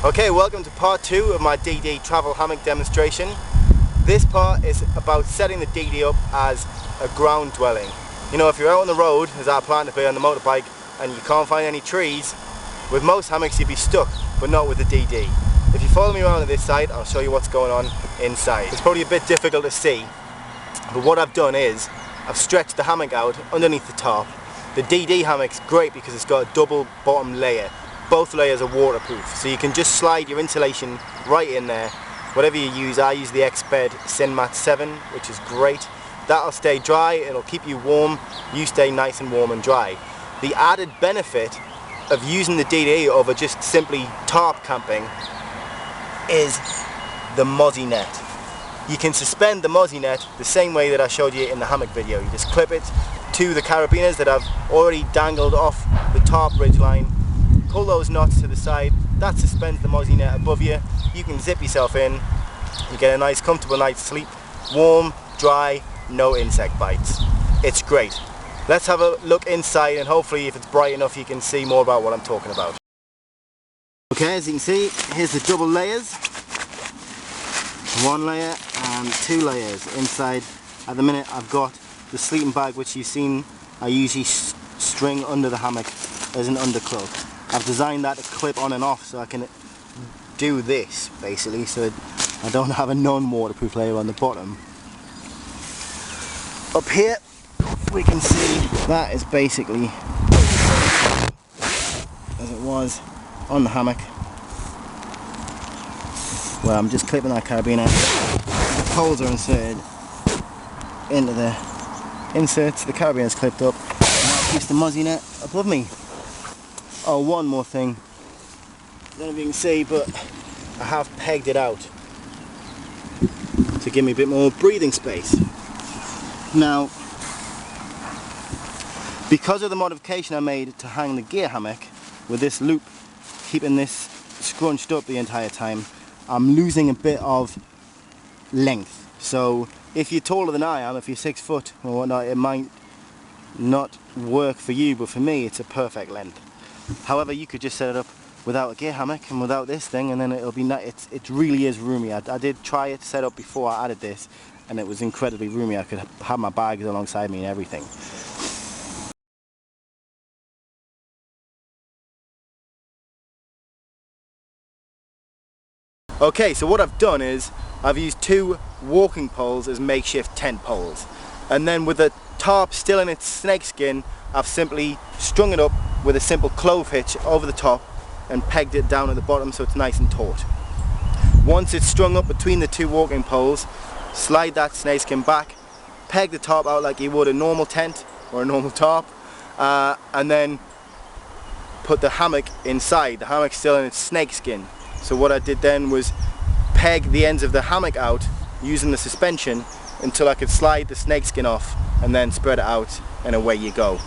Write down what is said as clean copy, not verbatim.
Okay, welcome to part 2 of my DD travel hammock demonstration. This part is about setting the DD up as a ground dwelling. You know, if you're out on the road, as I plan to be on the motorbike, and you can't find any trees, with most hammocks you'd be stuck, but not with the DD. If you follow me around at this side, I'll show you what's going on inside. It's probably a bit difficult to see, but what I've done is, I've stretched the hammock out underneath the tarp. The DD hammock's great because it's got a double bottom layer. Both layers are waterproof, so you can just slide your insulation right in there. Whatever you use, I use the X-Bed Sinmat 7, which is great. That'll stay dry, it'll keep you warm, you stay nice and warm and dry. The added benefit of using the DD over just simply tarp camping is the mozzie net. You can suspend the mozzie net the same way that I showed you in the hammock video. You just clip it to the carabiners that I've already dangled off the tarp ridge line. Pull those knots to the side, that suspends the mozzie net above you. You can zip yourself in, you get a nice comfortable night's sleep, warm, dry, no insect bites. It's great. Let's have a look inside and hopefully if it's bright enough you can see more about what I'm talking about. Okay, as you can see, here's the double layers. One layer and two layers inside. At the minute I've got the sleeping bag which you've seen I usually string under the hammock as an undercloak. I've designed that to clip on and off so I can do this basically so I don't have a non-waterproof layer on the bottom. Up here we can see that is basically as it was on the hammock. Well, I'm just clipping that carabiner. The poles are inserted into the inserts, the carabiner is clipped up, and that keeps the mozzie net above me. Oh, one more thing, I don't know if you can see, but I have pegged it out to give me a bit more breathing space. Now, because of the modification I made to hang the gear hammock with this loop keeping this scrunched up the entire time, I'm losing a bit of length. So if you're taller than I am, if you're 6 foot or whatnot, it might not work for you, but for me it's a perfect length. However, you could just set it up without a gear hammock and without this thing, and then it'll be nice. It really is roomy. I did try it set up before I added this, and it was incredibly roomy. I could have my bags alongside me and everything. Okay, so what I've done is I've used 2 walking poles as makeshift tent poles, and then with the tarp still in its snakeskin, I've simply strung it up with a simple clove hitch over the top and pegged it down at the bottom so it's nice and taut. Once it's strung up between the 2 walking poles, slide that snakeskin back, peg the tarp out like you would a normal tent or a normal tarp, and then put the hammock inside. The hammock's still in its snakeskin. So what I did then was peg the ends of the hammock out using the suspension until I could slide the snakeskin off and then spread it out and away you go.